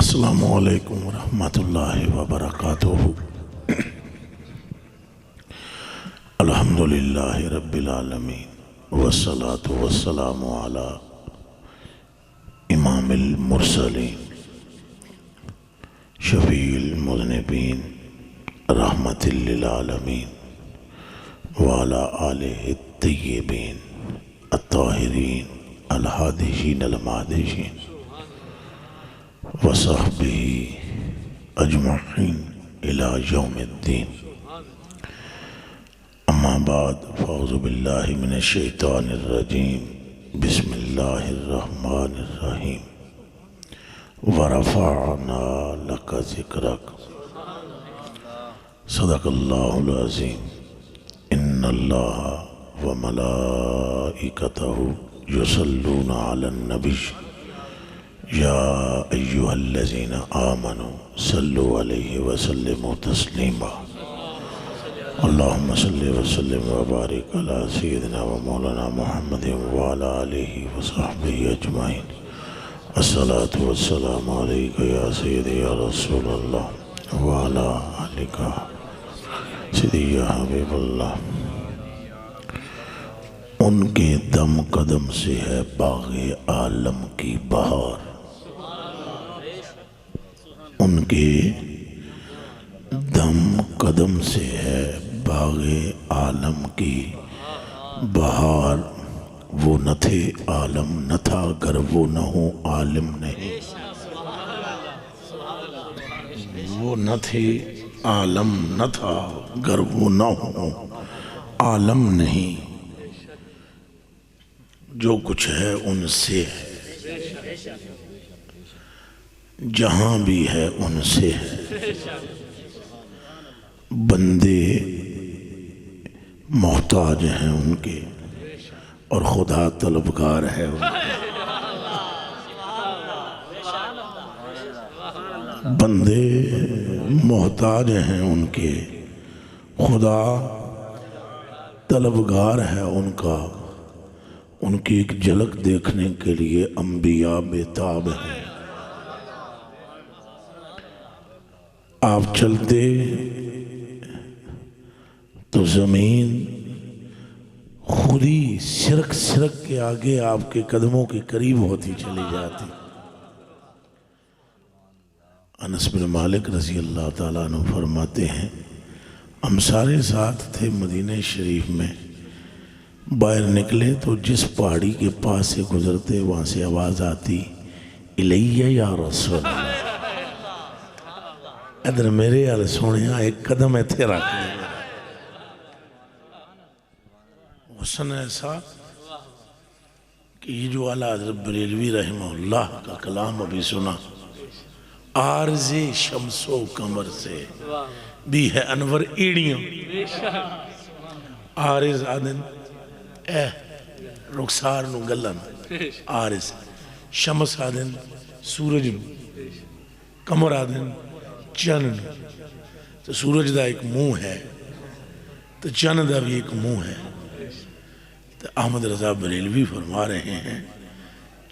السلام علیکم ورحمۃ اللہ وبرکاتہ۔ الحمدللہ رب العالمین والصلاة والسلام علی امام المرسلین شفیع المذنبین رحمت للعالمین وعلی آلہ الطیبین الطاہرین الحادثین المہدیین وصحبہ اجمعین الی یوم الدین۔ اما بعد فاعوذ باللہ من الشیطان الرجیم، بسم اللہ الرحمن الرحیم۔ ورفعنا لک ذکرک، صدق اللہ العظیم۔ ان اللہ وملائکتہ یصلون علی النبی یا ایہا الذین آمنوا صلوا علیہ وسلموا تسلیما۔ اللہم صلی وسلم وبارک علی سیدنا و مولانا محمد وعلی آلہ وصحبہ اجمعین۔ الصلاة والسلام علیک یا سیدی یا رسول اللہ وعلی آلک سیدی یا حبیب اللہ۔ ان کے دم قدم سے ہے باغ عالم کی بہار، ان کے دم قدم سے ہے باغ عالم کی بہار۔ وہ نہ تھے عالم نہ تھا گر وہ نہ ہو عالم نہیں، وہ نہ تھے عالم نہ تھا گر وہ نہ ہو عالم نہیں۔ جو کچھ ہے ان سے ہے، جہاں بھی ہے ان سے ہے۔ بندے محتاج ہیں ان کے اور خدا طلبگار ہے ان کے۔ بندے محتاج ہیں ان کے، خدا طلبگار ہے ان کا۔ ان کی ایک جھلک دیکھنے کے لیے انبیاء بےتاب ہیں۔ آپ چلتے تو زمین خود ہی سرک سرک کے آگے آپ کے قدموں کے قریب ہوتی چلی جاتی۔ انس بن مالک رضی اللہ تعالیٰ عنہ فرماتے ہیں، ہم سارے ساتھ تھے مدینہ شریف میں، باہر نکلے تو جس پہاڑی کے پاس سے گزرتے وہاں سے آواز آتی، الیہ یا رسول اللہ، ادھر میرے حال سونے ایک قدم ایتھے رکھ دے۔ حسن ایسا کہ یہ جو اعلیٰ حضرت بریلوی رحمہ اللہ کا کلام ابھی سنا، عارض شمس و قمر سے بھی ہے انور ایڑیاں۔ عارض آدن اے رخسار نو گلن، عارض شمس آدن سورج نو، قمر آدن چند نو۔ تو سورج دا ایک منہ ہے تو چند دا بھی ایک منہ ہے۔ تو احمد رضا بریلوی فرما رہے ہیں،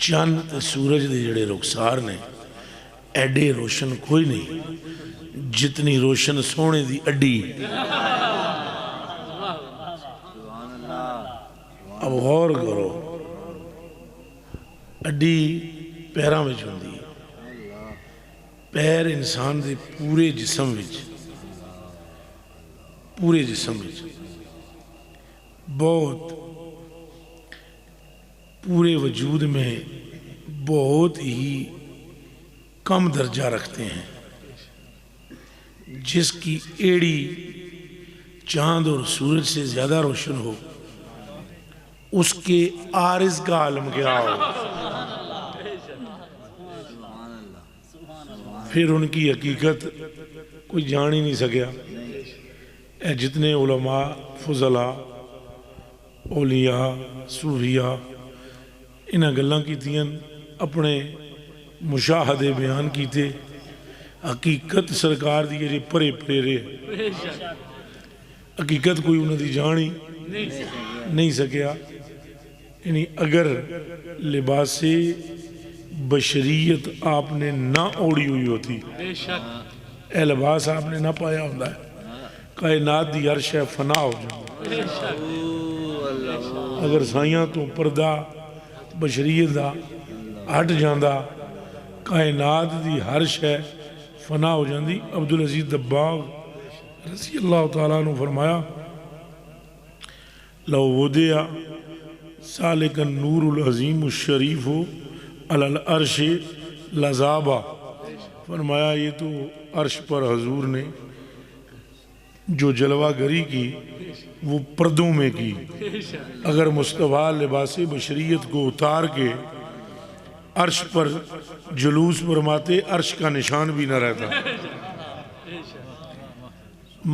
چند تے سورج دے جڑے رخسار نے ایڈے روشن کوئی نہیں جتنی روشن سونے دی اڈی۔ اب غور کرو، اڈی پیراں وچ ہوندی ہے، پیر انسان دے پورے جسم وچ بہت پورے وجود میں بہت ہی کم درجہ رکھتے ہیں۔ جس کی ایڑی چاند اور سورج سے زیادہ روشن ہو، اس کے عارض کا عالم کیا ہو۔ پھر ان کی حقیقت کوئی جان ہی نہیں سکیا۔ اے جتنے علماء، فضلاء، اولیاء، صوفیاء انہاں گلاں کیتیاں، اپنے مشاہدے بیان کیتے، حقیقت سرکار دی جی پرے پرے حقیقت کوئی انہاں دی جان ہی نہیں سکیا۔ یعنی اگر لباس بشریت آپ نے نہ اوڑی ہوئی ہوتی، اے لباس آپ نے نہ پایا ہوتا ہے، کائنات دی عرش ہے فنا ہو جائے اگر سائیاں تو پردہ بشریت دا ہٹ جاندہ، کائنات دی عرش ہے فنا ہو جاندی۔ عبدالعزیز دباغ رضی اللہ تعالیٰ عنہ فرمایا لو ودیا سالک النور العظیم الشریف علی العرش لذابا، فرمایا یہ تو عرش پر حضور نے جو جلوہ گری کی وہ پردوں میں کی، اگر مصطفیٰ لباس بشریت کو اتار کے عرش پر جلوس فرماتے عرش کا نشان بھی نہ رہتا،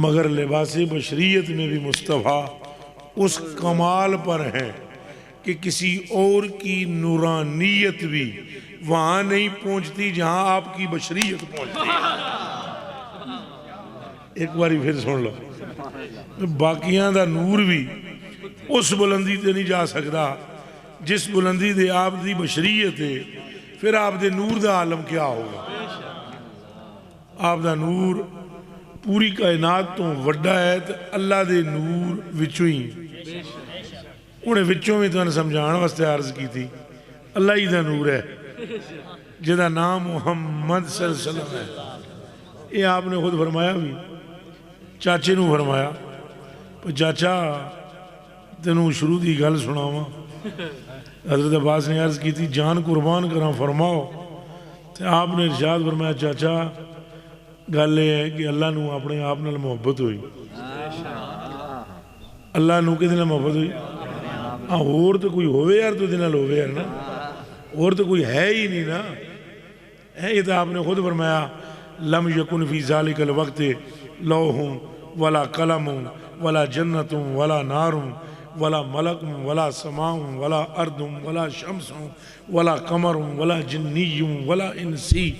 مگر لباس بشریت میں بھی مصطفیٰ اس کمال پر ہے کہ کسی اور کی نورانیت بھی وہاں نہیں پہنچتی جہاں آپ کی بشریت پہنچتی ہے۔ ایک باری پھر سن لو، باقیاں دا نور بھی اس بلندی تے نہیں جا سکتا جس بلندی دے آپ دی بشریت ہے، پھر آپ دے نور دا عالم کیا ہوگا؟ آپ دا نور پوری کائنات تو وڈا ہے تو اللہ دے نور وچوں ہی انہیں وچوں میں تو انہیں سمجھان واسطے عرض کی تھی، اللہ ہی دا نور ہے جدا نام محمد صلی اللہ علیہ وسلم ہے۔ یہ آپ نے خود فرمایا بھی، چاچے نو فرمایا پر چاچا تینوں شروع دی گل سناواں، حضرت عباس نے عرض کی تھی جان قربان کراں فرماؤ، تو آپ نے ارشاد فرمایا چاچا گل یہ ہے کہ اللہ نو اپنے آپ نال محبت ہوئی، اللہ نو کدے نال محبت ہوئی؟ ہاں اور تو کوئی ہوئے یار تو دے نال ہوئے یار نا، اور تو کوئی ہے ہی نہیں نا، یہ تو آپ نے خود فرمایا لم یکن فی ذالک الوقت لوح ولا قلم ولا جنت ولا نار ولا ملک ولا سماء ولا ارض ولا شمس ولا قمر ولا جنی ولا انسی،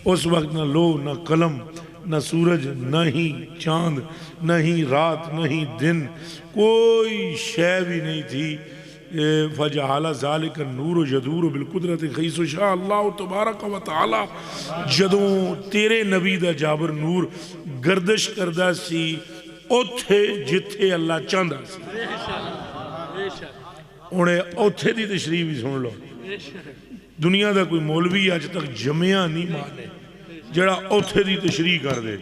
اس وقت نہ لو نہ قلم نہ سورج نہ ہی چاند نہ ہی رات نہ ہی دن، کوئی شے بھی نہیں تھی۔ فجعل ذالک النور یدور بالقدرت حیث شاء اللہ تبارک و تعالی، جدوں تیرے نبی دا جابر نور گردش کردہ سی اوتھے جتھے اللہ چاندہ سی، انہیں اوتھے دی تشریح بھی سن لو، دنیا دا کوئی مولوی آج تک جمعہ نہیں مانے جڑا اوتھے دی تشریح کر دے،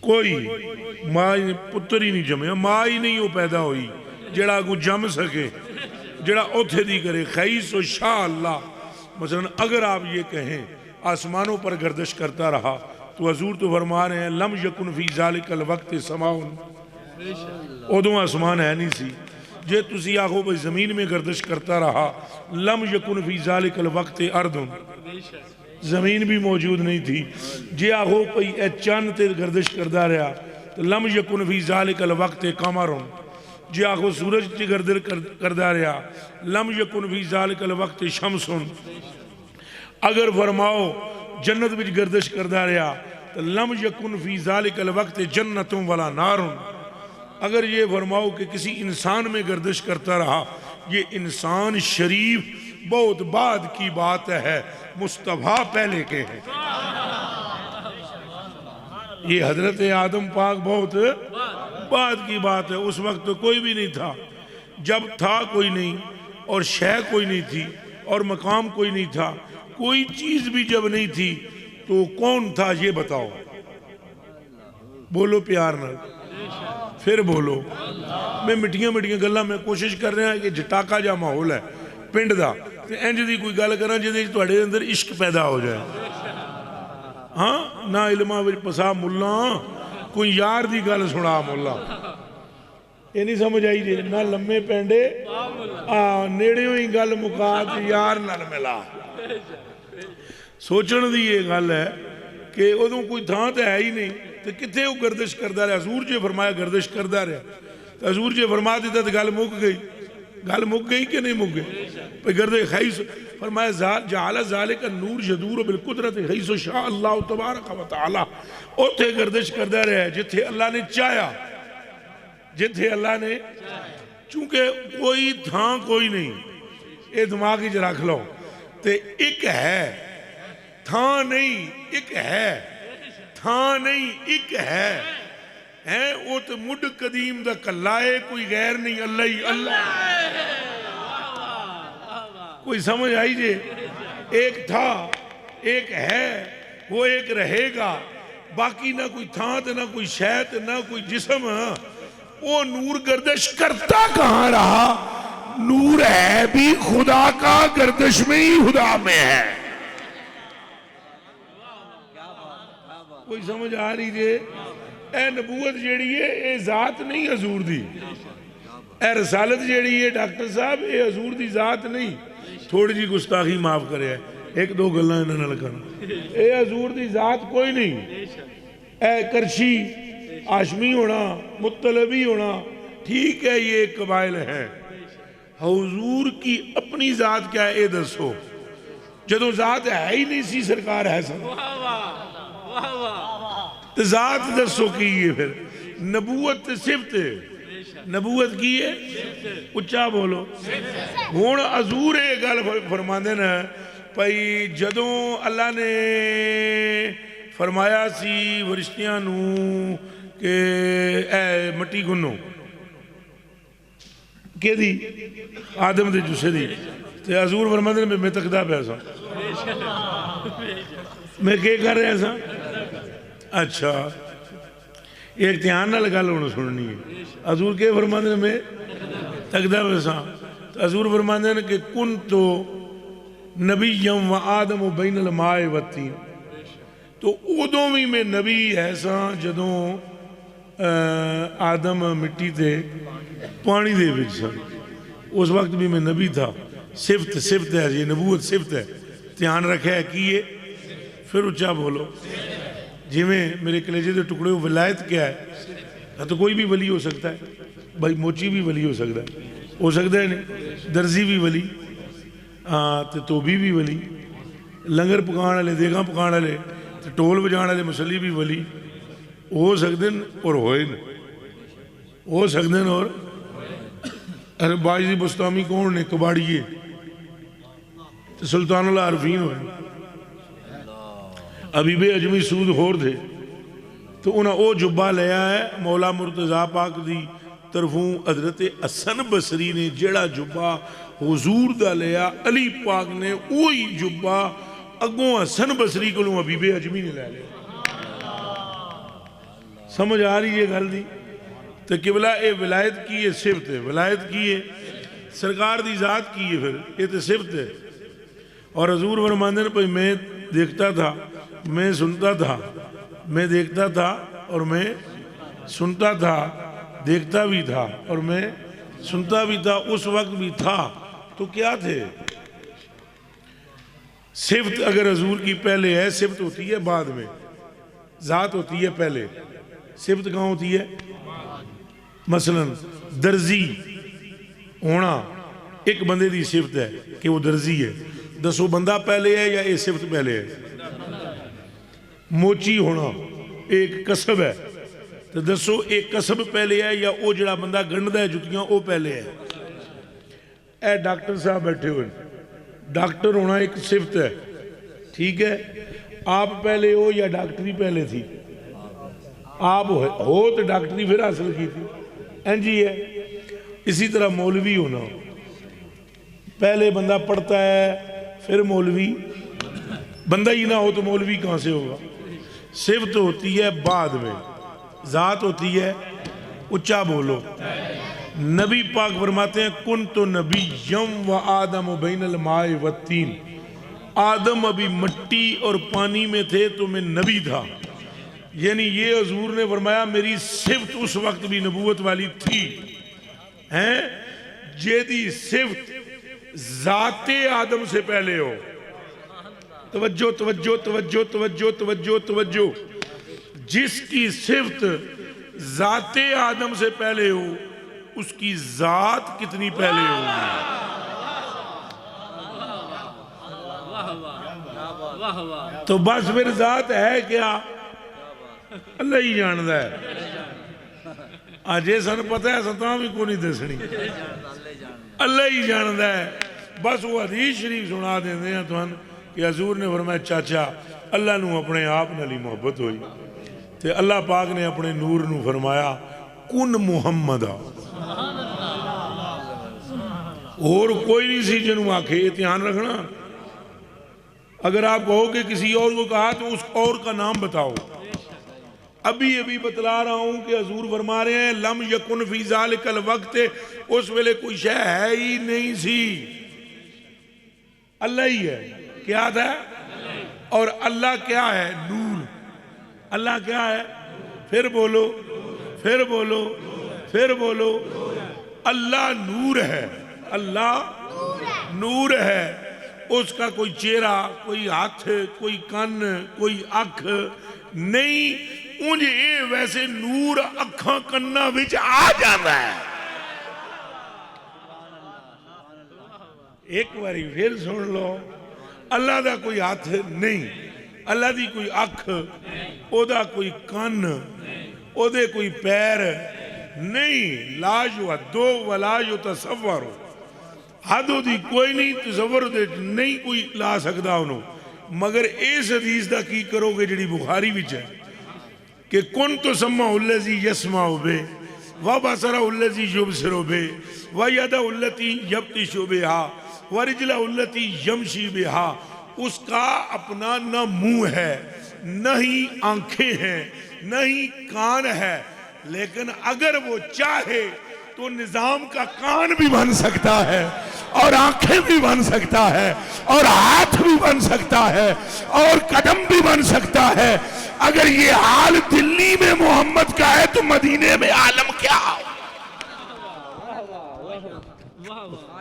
کوئی ماں پتر ہی نہیں جمعہ، ماں ہی نہیں وہ پیدا ہوئی جڑا کو جم سکے، جڑا اوتھے دی کرے خیس و شاء اللہ۔ مثلا اگر آپ یہ کہیں آسمانوں پر گردش کرتا رہا تو حضور تو فرما رہے ہیں لم یکن فی ذالک الوقت سماؤن، ادوں آسمان ہے نہیں سی، جے تسی آخو بھئی زمین میں گردش کرتا رہا لم یکن فی ذالک الوقت اردن، زمین بھی موجود نہیں تھی، جے آخو بھئی اے چاند تے گردش کردہ رہا تو لم یکن فی ذالک الوقت قمرن، جے آخو سورج تے گردش کردہ رہا لم یکن فی ذالک الوقت شمسن، اگر فرماؤ جنت بچ گردش کردہ رہا تو لم یکن فی ذالک الوقت جنت ولا نار، اگر یہ فرماؤ کہ کسی انسان میں گردش کرتا رہا، یہ انسان شریف بہت بعد کی بات ہے، مصطفیٰ پہلے کے ہیں، یہ حضرت آدم پاک بہت بعد کی بات ہے، اس وقت تو کوئی بھی نہیں تھا، جب تھا کوئی نہیں اور شے کوئی نہیں تھی اور مقام کوئی نہیں تھا، کوئی چیز بھی جب نہیں تھی تو کون تھا یہ بتاؤ، بولو پیار نہ، پھر بولو، میں مٹیاں گلہ میں کوشش کر رہا ہے کہ جٹاکا جا ماحول ہے پنڈ دا، انج دی کوئی گل کرنا جدے تواڈے اندر عشق پیدا ہو جائے، ہاں نہ علماں وچ پسا ملا کوئی یار دی گل سنا مولا، یہ نہیں سمجھ آئی جی، نہ لمے پینڈے نیڑے ہوئی گل مکات یار نال ملا، سوچن دی یہ گل ہے کہ ادوں کوئی تھان تے ہے ہی نہیں تو کتنے وہ گردش کردہ رہا، حضور جے فرمایا گردش کردہ رہا تو حضور جے فرما دیتا تو گل مک گئی کہ نہیں مک گئی، پہ گردش خیس فرمایا جعل ذالک النور یدور بالقدرت حیث شاء اللہ تبارک و تعالی، اوتھے گردش کردہ رہا جتھے اللہ نے چاہیا، جتھے اللہ نے، چونکہ کوئی تھان کوئی نہیں، یہ دماغ ہی رکھ لو، تے ایک ہے، تھاں نہیں ایک ہے، تھاں نہیں ایک ہے، او تے مڈ قدیم دا کلائے، کوئی غیر نہیں، اللہ ہی اللہ۔ کوئی سمجھ آئی جے؟ ایک تھا، ایک ہے، وہ ایک رہے گا، باقی نہ کوئی تھاں تے نہ کوئی شے تے نہ کوئی جسم۔ وہ نور گردش کرتا کہاں رہا؟ نور ہے بھی خدا کا، گردش میں ہی خدا میں ہے۔ کوئی سمجھ آ رہی جے؟ اے نبوت جیڑی ہے اے ذات نہیں حضور دی، اے رسالت جیڑی ہے ڈاکٹر صاحب اے حضور دی ذات نہیں۔ تھوڑی جی گستاخی معاف کرے، ایک دو گلنا انہوں نے لکھنا، اے حضور دی ذات کوئی نہیں۔ اے کرشی آشمی ہونا، مطلبی ہونا، ٹھیک ہے یہ قبائل ہیں، حضور کی اپنی ذات کیا ہے اے دسو؟ جدو ذات ہے ہی نہیں سی سرکار ہے سب، تو ذات دسو کی ہے پھر؟ نبوت صفت ہے، نبوت کی ہے، اچھا بولو۔ ہون حضور ایک گل فرما دینا پئی، جدوں اللہ نے فرمایا سی فرشتیاں نو کہ اے مٹی گنو کہ دی آدم دے جسے دی، تو حضور فرما دینا میں تکدہ پہ ایسا، میں کیا کر رہے ایسا؟ اچھا ایک دھیان نہ لگا لونا سننی ہے۔ حضور کے فرما دینا میں تکدہ پہ ایسا، تو حضور فرما دینا کہ کن تو نبیم و آدم و بین الماء و الطین، تو ادوں بھی میں نبی ایسا جدوں آدم مٹی تے پانی دے وچ سا، اس وقت بھی میں نبی تھا۔ صفت ہے، یہ نبوت صفت ہے، دھیان رکھے ہے کیے، پھر اچھا بولو۔ جی میں میرے کلیجے دے ٹکڑے ولایت کیا ہے؟ تو کوئی بھی ولی ہو سکتا ہے، بھائی موچی بھی ولی ہو سکتا ہے نہیں، درزی بھی ولی، توبی بھی ولی، لنگر پکان والے، دیگاں پکان والے، ٹول بجان والے مسلی بھی ولی ہو سکتے ہیں اور ہوئے نہیں، ہو سکتے ہیں اور باجی بستامی کون نے؟ کباڑیے، سلطان العارفین ہوئے، حبیب اجمی سود ہور تھے، تو انہاں او جبہ لیا ہے مولا مرتضیٰ پاک دی طرفوں حضرت حسن بصری نے جڑا جبہ حضور دا لیا، علی پاک نے وہی جبہ اگوں حسن بصری کو لوں حبیب اجمی نے لے لیا۔ سمجھ آ رہی ہے گل دی؟ تو قبلہ اے ولایت کی ہے، صفت ہے، ولایت کی ہے، سرکار دی ذات کی ہے، پھر یہ تو صفت ہے۔ اور حضور فرماندے نے میں دیکھتا تھا، میں سنتا تھا، میں دیکھتا تھا اور میں سنتا تھا، دیکھتا بھی تھا اور میں سنتا بھی تھا، اس وقت بھی تھا، تو کیا تھے؟ صفت اگر حضور کی پہلے ہے، صفت ہوتی ہے بعد میں، ذات ہوتی ہے پہلے، صفت کہاں ہوتی ہے؟ مثلا درزی ہونا ایک بندے دی صفت ہے کہ وہ درزی ہے، دسو بندہ پہلے ہے یا یہ صفت پہلے ہے؟ موچی ہونا ایک کسب ہے، تو دسو ایک کسب پہلے ہے یا وہ جڑا بندہ گنڈا ہے جتیاں وہ پہلے ہے؟ اے ڈاکٹر صاحب بیٹھے ہوئے، ڈاکٹر ہونا ایک صفت ہے، ٹھیک ہے؟ آپ پہلے ہو یا ڈاکٹری پہلے تھی؟ آپ ہو تو ڈاکٹری پھر حاصل کی تھی، جی ہے۔ اسی طرح مولوی ہونا، پہلے بندہ پڑھتا ہے پھر مولوی، بندہ ہی نہ ہو تو مولوی کہاں سے ہوگا؟ صفت ہوتی ہے بعد میں، ذات ہوتی ہے، اچھا بولو۔ نبی پاک فرماتے ہیں کن تو نبی یم و آدم و بین الماء و الطین، آدم ابھی مٹی اور پانی میں تھے تو میں نبی تھا، یعنی یہ حضور نے فرمایا میری صفت اس وقت بھی نبوت والی تھی، جیدی صفت ذات آدم سے پہلے ہو۔ توجہ توجہ توجہ توجہ توجہ توجہ، جس کی صفت ذات آدم سے پہلے ہو اس کی ذات کتنی پہلے ہوگی؟ تو بس پھر ذات ہے کیا؟ اللہ ہی جاندہ ہے، آجے سن پتہ ہے ستاں بھی کو نہیں دسنی، اللہ ہی جاندہ ہے۔ بس وہ حدیث شریف سنا دیندے ہیں تو کہ حضور نے فرمایا چاچا اللہ نو اپنے آپ نالی محبت ہوئی تے اللہ پاک نے اپنے نور نو فرمایا کن محمد اور کوئی نہیں سی جنوں آکھے دھیان رکھنا اگر آپ کہو کہ کسی اور کو کہا تو اس اور کا نام بتاؤ ابھی بتلا رہا ہوں کہ حضور فرما رہے ہیں لم یکن فی ذالک الوقت اس ویلے کوئی شے ہے ہی نہیں سی اللہ ہی ہے کیا تھا اور اللہ کیا ہے نور اللہ کیا ہے پھر بولو پھر بولو پھر بولو اللہ نور ہے اللہ نور ہے اس کا کوئی چہرہ کوئی ہاتھ کوئی کن کوئی اکھ نہیں انج اے ویسے نور اکھاں کننا وچ آ جاتا ہے ایک باری پھر سن لو اللہ دا کوئی ہاتھ نہیں اللہ دی کوئی اکھ او دا کوئی کن او دے کوئی پیر نہیں لا یحدو ولا یتصور حد دی کوئی نہیں تصور دے نہیں کوئی لا سکتا انہوں مگر اس حدیث دا کی کرو گے جڑی بخاری وچ ہے کہ کن تو سمع الذی یسمع بے وبصر الذی یبصر بے وید التی یبطش بہا ورجل التی یمشی بہا اس کا اپنا نہ منہ ہے نہ ہی آنکھیں ہیں نہ ہی کان ہے لیکن اگر وہ چاہے تو نظام کا کان بھی بن سکتا ہے اور آنکھیں بھی بن سکتا ہے اور ہاتھ بھی بن سکتا ہے اور قدم بھی بن سکتا ہے اگر یہ حال دلی میں محمد کا ہے تو مدینے میں عالم کیا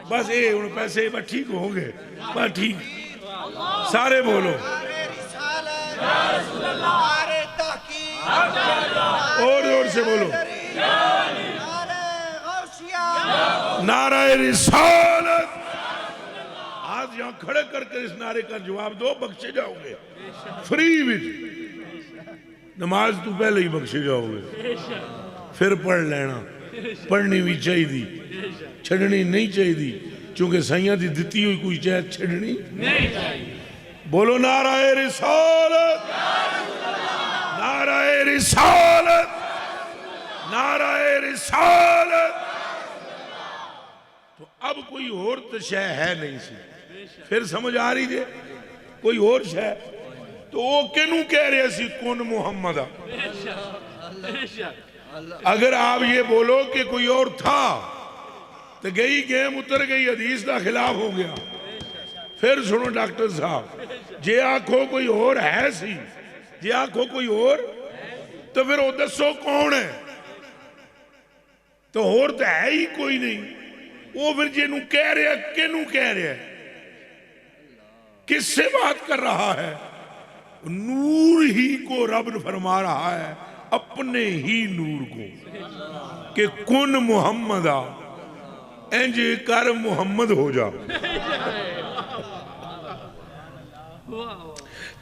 بس اے ان پیسے بس ٹھیک ہو گئے بس ٹھیک سارے بولو اور زور سے بولو نعرہ رسالت آج یہاں کھڑے کر کے اس نعرے کا جواب دو بخشے جاؤ گے فری وچ نماز تو پہلے ہی بخشے جاؤ گے پھر پڑھ لینا پڑھنی بھی چاہی دی چھڑنی نہیں چاہی دی چونکہ سائیاں دی دیتی ہوئی کوئی چاہے چھڑنی نہیں چاہی بولو نعرہ رسالت نعرہ رسالت نعرہ رسالت تو اب کوئی اور تو شے ہے نہیں سی پھر سمجھ آ رہی جے کوئی اور شے تو وہ کنوں کہہ رہے سی کون محمد اگر آپ یہ بولو کہ کوئی اور تھا تو گئی گیم اتر گئی حدیث دا خلاف ہو گیا پھر سنو ڈاکٹر صاحب جے آنکھوں کوئی اور ہے سی جے آنکھوں کوئی اور تو پھر وہ دسو کون ہے تو اور تو ہے ہی کوئی نہیں وہ پھر جنوں کہہ رہے ہیں کنوں کہہ رہے ہیں کس سے بات کر رہا ہے نور ہی کو رب فرما رہا ہے اپنے ہی نور کو کہ کن محمدہ انج کر محمد ہو جا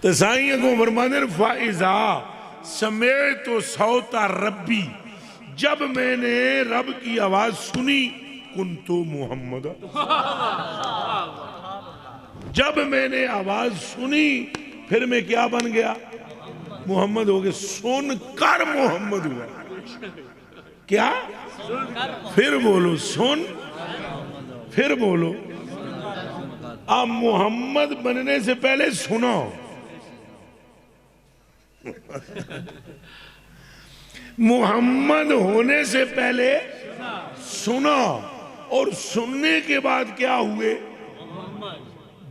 تسائیں کو فرمانے فَإِذَا سَمِعْتُ صَوْتَ رَبِّ جب میں نے رب کی آواز سنی کنتو محمد جب میں نے آواز سنی پھر میں کیا بن گیا محمد ہو گئے سن کر محمد ہوا کیا پھر بولو سن پھر بولو آپ محمد بننے سے پہلے سنو محمد ہونے سے پہلے سنا اور سننے کے بعد کیا ہوئے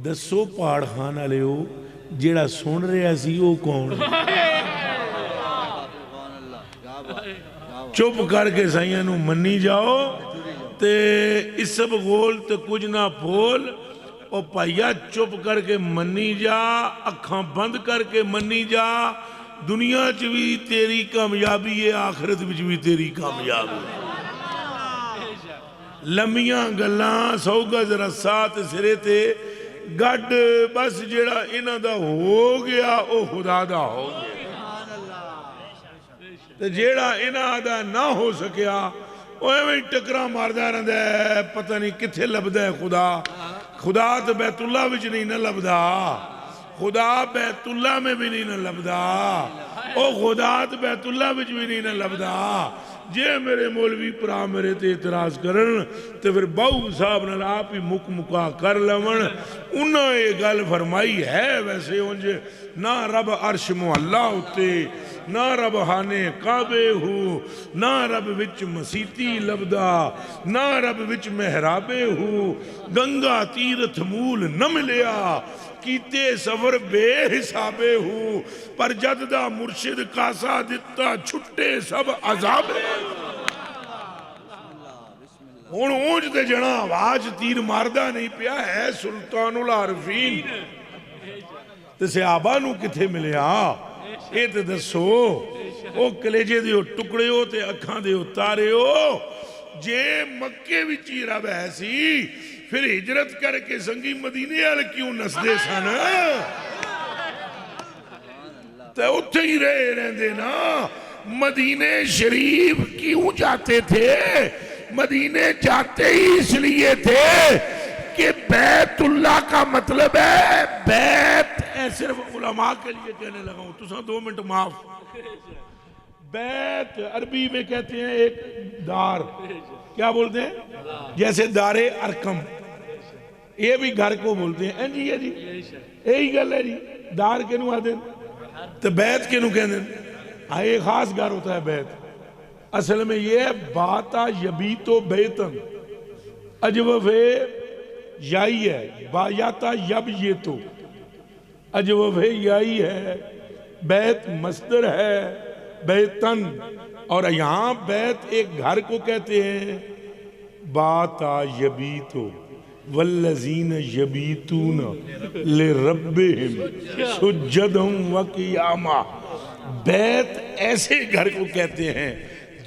دسو پہاڑ خانہ لے ہو جیڑا سن رہا سی وہ کون چپ کر کے سائیاں نو منی جاؤ تے اس سب گول تے کچھ نہ پھول اور پائیا چپ کر کے منی جا اکھاں بند کر کے منی جا دنیا چ بھی تیری کامیابی ہے آخرت وچ بھی تیری کامیابی ہے لمیاں گلاں سو گز رسات سرے تے گڈ بس جیڑا انہاں دا ہو گیا او خدا دا ہو گیا تے جیڑا انہاں دا نہ ہو سکیا او ایویں ٹکرا ماردا رہندا ہے پتہ نہیں کتھے لبدا ہے خدا خدا تو بیت اللہ وچ نہیں نہ لبدا، خدا بیت اللہ میں بھی نہیں نہ لبدا، او خدا تو بیت اللہ وچ بھی نہیں نہ لبدا۔ جے میرے مولوی پرا میرے تے اعتراض کرن تے پھر باؤ صاحب نال آپ ہی مکا کر لون۔ انہاں یہ گل فرمائی ہے ویسے انج نہ رب عرش معلا ہوتے، نہ رب خانے کعبے ہو، نہ رب وچ مسیتی لبدا، نہ رب وچ محرابے ہو، گنگا تیرتھ مول نہ ملیا، کیتے سفر بے حسابے ہو، پر جد دا مرشد کاسا دتا چھٹے سب عذابے۔ ہون اونج دے جنا آواز تیر ماردہ نہیں پیا ہے سلطان العارفین تے صحابہ نو کتھے ملیا اے تے دسو۔ او کلیجے دیو ٹکڑے ہو تے اکھاں دیو تارے ہو، جے مکے وچی رب ہے سی پھر ہجرت کر کے سنگی مدینے آل کیوں نسدے سن؟ تے اتھے ہی رہندے نا۔ مدینے شریف کیوں جاتے تھے؟ مدینے جاتے ہی اس لیے تھے کہ بیت اللہ کا مطلب ہے بیت، صرف علماء کے لیے کہنے لگا ہوں تو 2 منٹ معاف۔ بیت عربی میں کہتے ہیں ایک دار، کیا بولتے ہیں؟ جیسے دار ارکم، یہ بھی گھر کو بولتے ہیں۔ جی یہ جی یہی گل ہے جی، دار کے نو آدھیں تو بیت کے نو کہنے ایک خاص گھر ہوتا ہے بیت۔ اصل میں یہ باتا یبیتو بیتن، اجوف یائی ہے، بایاتا یب یہ تو اجوف یائی ہے، بیت مصدر ہے بیتن، اور یہاں بیت ایک گھر کو کہتے ہیں۔ باتا یبیتو والذین یبیتون لربہم سجدہم وقیاما، بیت ایسے گھر کو کہتے ہیں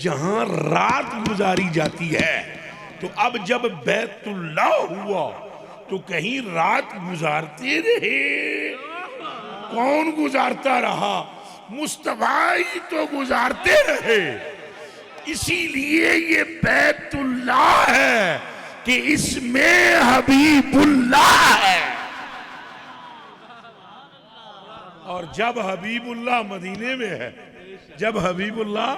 جہاں رات گزاری جاتی ہے۔ تو اب جب بیت اللہ ہوا تو کہیں رات گزارتے رہے؟ کون گزارتا رہا؟ مصطفیٰ ہی تو گزارتے رہے۔ اسی لیے یہ بیت اللہ ہے کہ اس میں حبیب اللہ ہے۔ اور جب حبیب اللہ مدینے میں ہے، جب حبیب اللہ،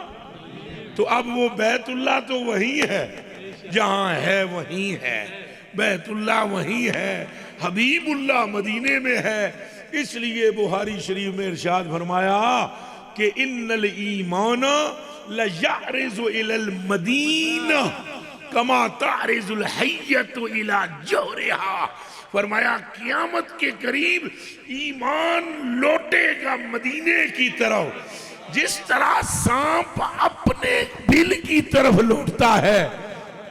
تو اب وہ بیت اللہ تو وہی ہے، جہاں ہے وہی ہے، بیت اللہ وہی ہے، حبیب اللہ مدینے میں ہے۔ اس لیے بخاری شریف میں ارشاد فرمایا کہ ان الایمان لیعرض الی المدینہ کما تعرض الحیۃ الی جوہرہا، فرمایا قیامت کے قریب ایمان لوٹے گا مدینے کی طرف جس طرح سانپ اپنے بل کی طرف لوٹتا ہے۔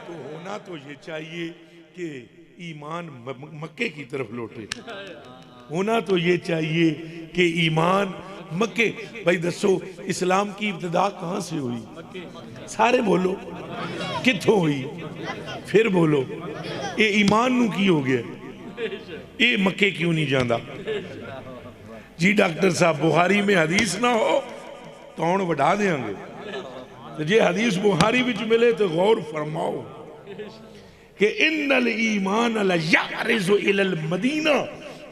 تو ہونا تو یہ چاہیے کہ ایمان مکے کی طرف لوٹے، ہونا تو یہ چاہیے کہ ایمان مکے۔ بھائی دسو اسلام کی ابتدا کہاں سے ہوئی؟ سارے بولو کتھوں ہوئی؟ پھر بولو اے ایمان نو کی ہو گیا؟ اے مکے کیوں نہیں جاندہ؟ جی ڈاکٹر صاحب بخاری میں حدیث نہ ہو توڑ وڈا دیں گے۔ جی حدیث بخاری وچ ملے تو غور فرماؤ کہ ان الایمان لیعرض الی المدینہ،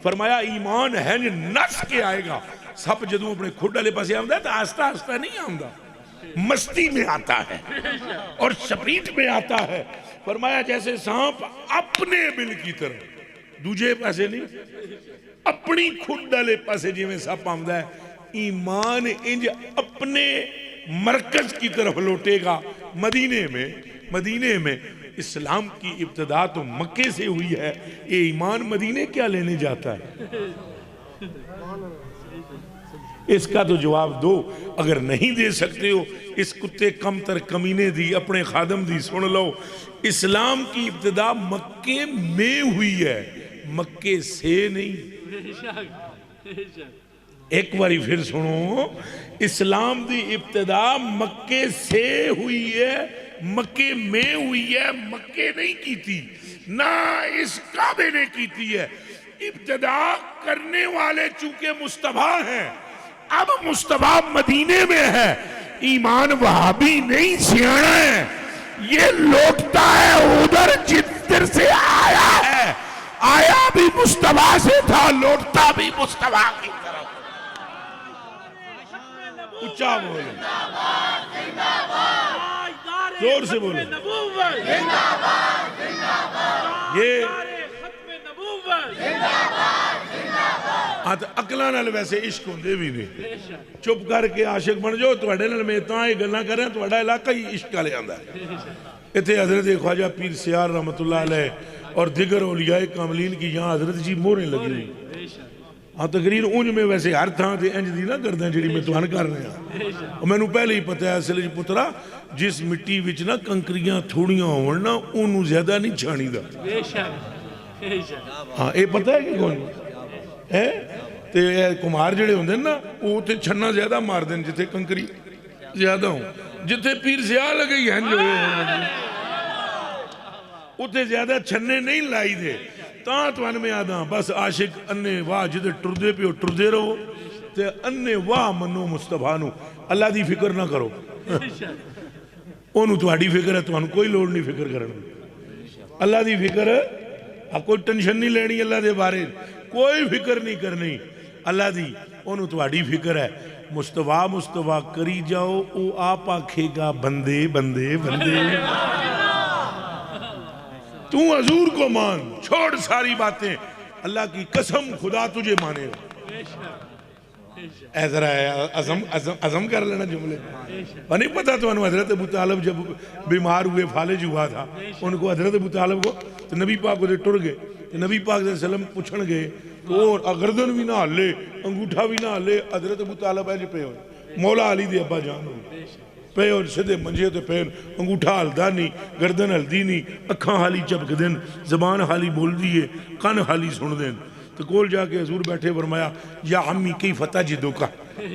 فرمایا ایمان ہے نس کے آئے گا۔ سب جدوں اپنے کھڈ والے پاسے آمدہ ہے تو آہستہ آہستہ نہیں آمدہ، مستی میں آتا ہے اور سپریٹ میں آتا ہے۔ فرمایا جیسے سانپ اپنے بل کی طرف، دوجے پاسے نہیں، اپنی کھڈ والے پاسے جی میں سب آمدہ ہے، ایمان انج اپنے مرکز کی طرف لوٹے گا مدینے میں۔ اسلام کی ابتدا تو مکے سے ہوئی ہے، یہ ایمان مدینے کیا لینے جاتا ہے؟ اس کا تو جواب دو۔ اگر نہیں دے سکتے ہو اس کتے کم تر کمینے دی اپنے خادم دی سن لو۔ اسلام کی ابتدا مکے میں ہوئی ہے، مکے سے نہیں۔ ایک باری پھر سنو، اسلام دی ابتدا مکے سے ہوئی ہے، مکے میں ہوئی ہے، مکے نہیں کی تھی، نہ اس کعبے نے کی تھی ہے۔ ابتدا کرنے والے چونکہ مصطفیٰ ہیں، اب مصطفیٰ مدینے میں ہے، ایمان وہابی نہیں سیانا ہے، یہ لوٹتا ہے ادھر جدھر سے آیا ہے۔ آیا بھی مصطفیٰ سے تھا، لوٹتا بھی مصطفیٰ کی طرف. اچھا بولو، زور سے بولو. یہ اقلاں نال ویسے عشق ہوندے بھی نہیں. چپ کر کے عاشق بن جاؤ. تواڈے نال میں تاں یہ گلاں کر رہا ہوں، تواڈا علاقہ ہی عشق والے آندا ہے. اتنے حضرت خواجہ پیر سیار رحمت اللہ علیہ اور دیگر اولیاء کاملین کی یہاں حضرت جی موریں لگی ہوئی. ہاں تقریر اونج میں ویسے ہر تھان تے انج دی نہ کردیں جڑی میں تہن کر رہے ہیں. میں نے پہلے ہی پتہ ہے اصل وچ پترا جس مٹی وچ نہ کنکریاں تھوڑیاں ہون نا اونوں زیادہ نہیں چھانی دا. ہاں اے پتہ ہے کہ کون ہے تے کمار جڑے ہوندے نا او تے چھنا زیادہ مار دین جتھے کنکری زیادہ ہوں. جتھے پیر سیاہ لگئی ہیں جو اتنے زیادہ چھنے نہیں لائی دے. تاں توان میں آدھا بس عاشق انے واہ جدے ٹردے پہ ٹردے رہو تے انے واہ منو مصطفیٰ نو. اللہ دی فکر نہ کرو، اونوں تہاڈی فکر ہے، تانوں کوئی لوڑ نہیں فکر کرن دی. اللہ دی فکر کوئی ٹینشن نہیں لینی، اللہ دے بارے کوئی فکر نہیں کرنی. اللہ دی اونوں تہاڈی فکر ہے. مصطفیٰ مصطفیٰ کری جاؤ، او آپ آکھے گا بندے بندے بندے. تو حضور کو مان، چھوڑ ساری باتیں. اللہ کی قسم خدا تجھے مانے گا. اے ذرا عزم کر لینا جملے. اور نہیں پتا تو انہوں حضرت ابو طالب جب بیمار ہوئے فالج ہوا تھا ان کو حضرت ابو طالب کو تو نبی پاک کو دے ٹر گئے. نبی پاک صلی اللہ علیہ وسلم پوچھن گئے اور گردن بھی نہ ہلے انگوٹھا بھی نہ ہلے. حضرت ابو طالب ہے جی پہ ہوئے مولا علی دے ابا جان ہوئے پہ اور سدھے منجے تے پہ انگوٹھا ہلدا نہیں، گردن ہلدی نہیں، اکھاں حالی چپک دین، زبان حالی بول دیئے، کان حالی سن دین. تو کول جا کے حضور بیٹھے فرمایا یا عمی کی فتح جدو کا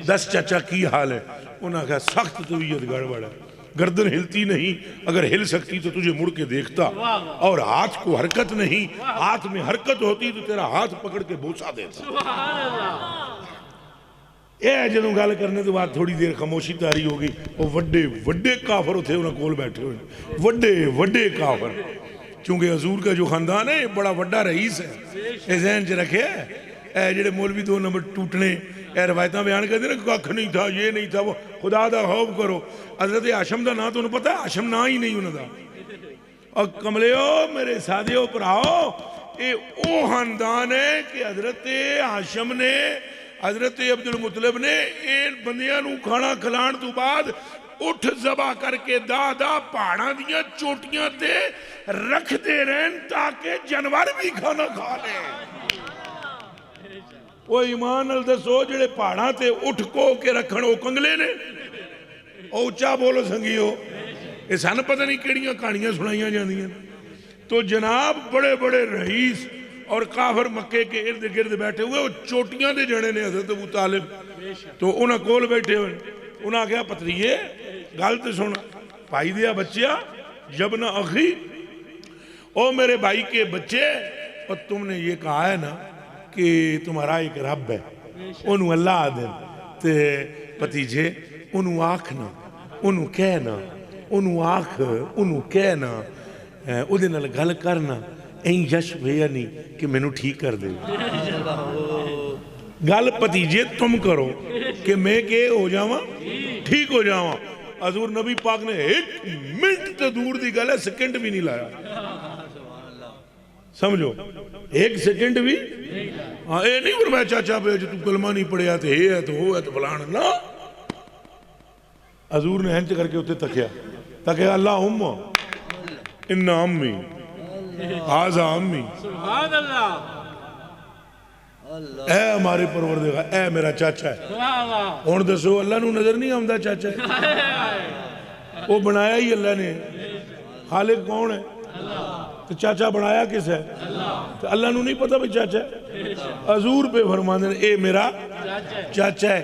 دس چچا کی حال ہے. انہوں نے کہا سخت طبیعت گڑبڑ ہے، گردن ہلتی نہیں، اگر ہل سکتی تو تجھے مڑ کے دیکھتا، اور ہاتھ کو حرکت نہیں، ہاتھ میں حرکت ہوتی تو تیرا ہاتھ پکڑ کے بوسا دیتا. اے جدوں گل کرنے تو بعد تھوڑی دیر خاموشی تاری ہوگی. وہ وڈے وڈے کافر ہوتے انہوں کول بیٹھے ہوئے، وڈے وڈے کافر. چونکہ حضور کا جو خاندان ہے بڑا وڈا رئیس ہے. اے ذہن چ رکھے اے جڑے مولوی 2 نمبر ٹوٹنے اے روایتاں بیان کرتے نا ککھ نہیں تھا، یہ نہیں تھا، وہ خدا دا خوف کرو. حضرت ہاشم دا نام تو انہوں پتہ ہے؟ ہاشم نام ہی نہیں انہوں دا. اور کملیو میرے سادیو پراؤ اے او خاندان ہے کہ حضرت ہاشم نے حضرت عبدالمطلب نے ان بندیاں نو کھانا کھلان تو بعد اٹھ ذبح کر کے دا پہاڑاں دیاں چوٹیاں تے رکھ دے رہن تاکہ جانور بھی کھانا کھا لیں. وہ ایمان الدسو جڑے پہاڑاں تے اٹھ کو کے رکھن او کنگلے نے. او اچھا بولو سنگیو، یہ سن پتہ نہیں کیڑیاں کہانیاں سنائیاں جاندیاں. تو جناب بڑے بڑے رئیس اور کافر مکے کے ارد گرد بیٹھے ہوئے، وہ چوٹیاں دے جڑے نے حضرت ابو طالب. تو انہاں کول بیٹھے ہوئے، انہاں کہا پتریے گالتے سونا بھائی دیا بچیا جبنا اخی، او میرے بھائی کے بچے، اور تم نے یہ کہا ہے نا کہ تمہارا ایک رب ہے، انہوں اللہ آدھن تے پتیجے انہوں آکھنا، انہوں کہنا، انہوں آکھ، انہوں کہنا، ادھے نال گل کرنا این یش بھیا نہیں کہ میں نو ٹھیک کر دے. گل پتیجے تم کرو کہ میں کہ ہو جاواں ٹھیک ہو جاواں. حضور نبی پاک نے 1 منٹ تے دور دی گل ہے سیکنڈ بھی نہیں لایا. سمجھو 1 سیکنڈ بھی. ہاں اے نہیں فرمایا چاچا پہ جو تو کلمہ نہیں پڑھیا تو یہ ہے تو وہ ہے تو فلان. نا حضور نے ہنچ کر کے اتنے تکیا اللہم ان امی آزا امی، سبحان اللہ، اے ہمارے پروردگار، اے میرا چاچا ہے. ہون دسو اللہ نو نظر نہیں آمدہ چاچا ہے؟ وہ بنایا ہی اللہ نے. خالق کون ہے؟ تو چاچا بنایا کس ہے؟ تو اللہ نو نہیں پتا بھی چاچا ہے. حضور پہ فرمانے اے میرا چاچا ہے،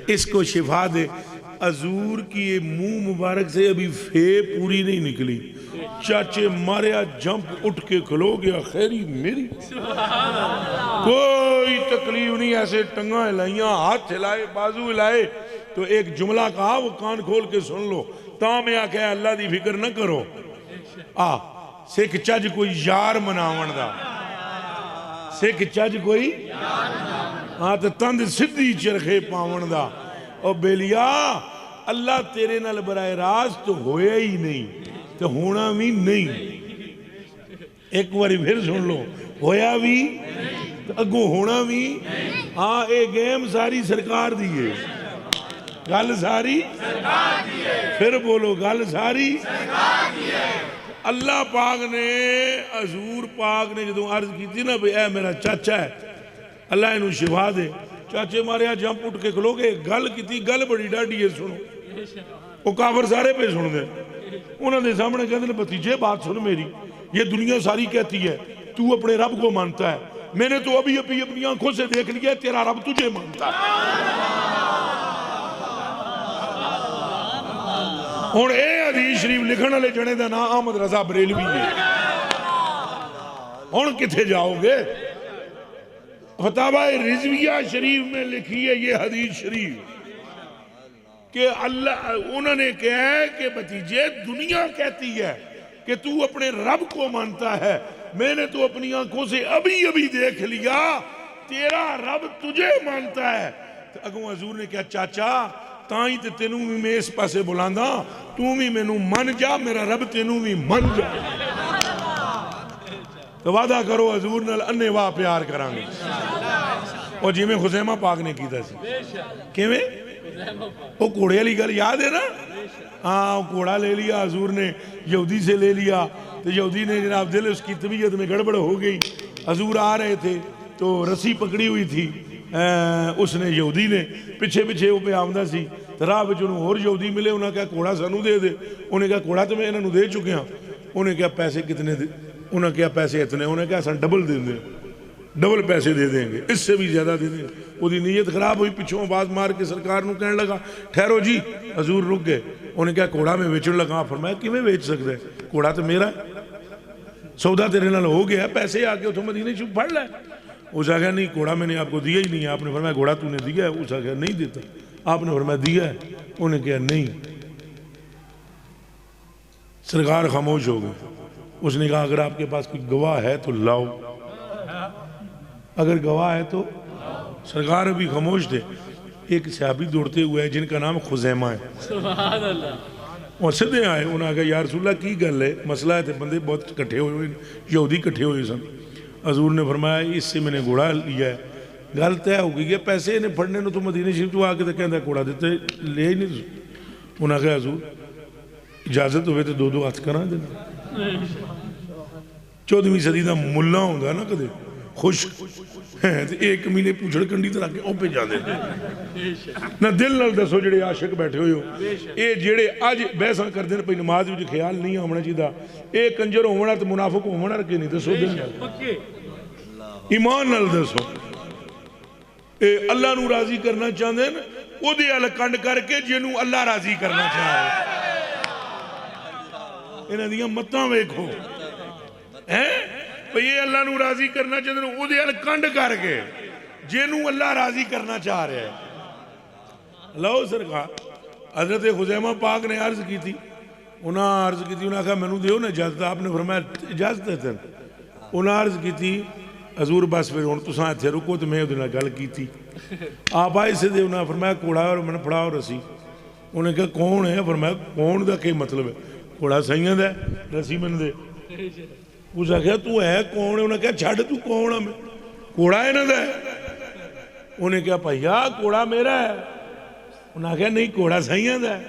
اس کو شفا دے. حضور کی یہ منہ مبارک سے ابھی فے پوری نہیں نکلی، چاچے ماریا جمپ اٹھ کے کھلو گیا خیری میری. کوئی تکلیف نہیں، ایسے ٹنگاں ہلائیاں، ہاتھ ہلائے، بازو ہلائے. تو ایک جملہ کہا وہ کان کھول کے سن لو. تاں میں آکھا ہے اللہ دی فکر نہ کرو. سکھ چج کوئی یار مناون دا، سکھ چج کوئی ہاں تے تند سدھی چرخے پاون دا۔ او بیلیا اللہ تیرے نال براہ راست تو ہویا ہی نہیں تو ہونا بھی نہیں۔ ایک باری پھر سن لو، ہویا بھی اگوں ہونا بھی، ہاں اے گیم ساری سرکار دیئے، گل ساری پھر بولو گل ساری۔ اللہ پاک نے حضور پاک نے جدوں عرض کی تھی نا بھئی اے میرا چاچا ہے اللہ انہوں شفا دے، چاچے مارے جمپ اٹھ کے کھلو گے، گل کی تھی گل بڑی ڈاڈی ہے سنو، وہ کافر سارے پہ سن دے، انہوں نے سامنے کہتے ہیں بھتیجے بات سن میری، یہ دنیا ساری کہتی ہے تو اپنے رب کو مانتا ہے، میں نے تو ابھی اپنی آنکھوں سے دیکھ لیا تیرا رب تجھے مانتا ہے۔ اور اے حدیث شریف لکھن والے جنے دا نام احمد رضا بریلوی ہے۔ اور کتھے جاؤ گے؟ فتاوی رضویہ شریف میں لکھی ہے یہ حدیث شریف کہ اللہ انہوں نے کہا ہے کہ بھتیجے دنیا کہتی ہے کہ تو اپنے رب کو مانتا ہے، میں نے تو اپنی آنکھوں سے ابھی دیکھ لیا تیرا رب تجھے مانتا ہے۔ تو اگوں حضور نے کہا چاچا تائیں تے تینوں بھی میں اس پاسے بلاندا، تو بھی میں نوں من جا، میرا رب تینوں بھی من جا۔ تو وعدہ کرو حضور نال انے واہ پیار کرانگے، اور جی میں خزیمہ پاک نے کیتا سی کیویں وہ کوڑے علی گل یاد ہے نا، ہاں کوڑا لے لیا حضور نے یہودی سے لے لیا، تو یہودی نے جناب دل اس کی طبیعت میں گڑبڑ ہو گئی، حضور آ رہے تھے تو رسی پکڑی ہوئی تھی، اس نے یہودی نے پیچھے وہ پہ آمدہ سی، راہ بچ انہوں اور یہودی ملے، انہوں نے کہا کوڑا سانو دے دے، انہوں نے کہا کوڑا تو میں انہوں دے چکے ہیں، انہوں نے کہا پیسے کتنے دے، انہوں نے کہا پیسے اتنے، انہوں نے کہا سن ڈبل دے دیں، ڈبل پیسے دے دیں گے، اس سے بھی زیادہ دے دیں گے۔ وہ دی نیت خراب ہوئی، پچھوں آواز مار کے سرکار نو کہنے لگا ٹھہرو جی، حضور رک گئے، انہوں نے کہا کوڑا میں ویچن لگا، فرمایا کہ میں ویچ سکتا ہے، کوڑا تو میرا ہے، سودا تیرے نال ہو گیا، پیسے آ کے اتھوں مدینے چھپ پڑھ لے۔ اس آگیا نہیں کوڑا میں نے آپ کو دیا ہی نہیں ہے، آپ نے فرمایا گھوڑا تو نے دیا ہے، اس آگیا نہیں دیتا، آپ نے فرمایا دیا ہے، انہوں نے کہا نہیں، سرکار خاموش ہو گئے۔ اس نے کہا اگر آپ کے پاس کوئی گواہ ہے تو لاؤ، اگر گواہ ہے تو، سرکار ابھی خاموش تھے، ایک صحابی دوڑتے ہوئے ہیں جن کا نام خزیمہ ہے، سبحان اللہ، وہ سدھے آئے، انہوں نے کہا یا رسول اللہ کی گل ہے، مسئلہ ہے تھے بندے بہت کٹھے ہوئے، یہودی کٹھے ہوئے سن۔ حضور نے فرمایا اس سے میں نے گھوڑا لیا ہے، گل طے ہو گئی ہے، پیسے انہیں پڑھنے نے تو مدینہ شریف تو آ کے کہندا کوڑا دیتے لے ہی نہیں۔ انہوں نے کہا حضور اجازت ہوئے تو دو ہاتھ کرا دینا۔ 14ویں صدی دا ملا ہوندا نا کدے خوش ایک مہینے پوچھڑ کنڈی طرح کے اوپے جا دے نہ دل نال دسو جڑے عاشق بیٹھے ہوئے ہو، اے جڑے آج بحثاں کر دین پہ نماز وچ خیال نہیں ہونا چاہیے، اے کنجر ہونا تو منافق ہونا رکھے نہیں، دسو دل نال ایمان نال دسو، اے اللہ نو راضی کرنا چاہتے ہیں، او دے ال کنڈ کر کے جنوں اللہ راضی کرنا چاہ رہے انہاں دیاں متاں ویکھو بھئی یہ اللہ نو راضی کرنا چاہتے ہیں، او دے ال کنڈ کر کے جنوں اللہ راضی کرنا چاہ رہے ہیں۔ لو سرکار حضرت خزیمہ پاک نے عرض کی تھی، انہاں نے کہا میں نو دیو نا اجازت، آپ نے فرمایا اجازت ہے تن، انہاں عرض کی تھی حضور بس پھر ہن تساں ایتھے رکو تو میں اودے نال گل کیتی، آپ آئے سے دے، انہاں فرمایا کوڑا اور میں نے پھڑاؤ رسی، انہوں نے کہا کون ہے، فرمایا کون دا کیا مطلب ہے، کوڑا سائیاں دا ہے رسی من دے، اس نے کہا تو ہے کون ہے، انہوں نے کہا چھڑ تو کون ہے، کوڑا ہے نا دا ہے، انہوں نے کہا بھائیا کوڑا میرا ہے، انہوں نے کہا نہیں کوڑا سائیاں دا ہے،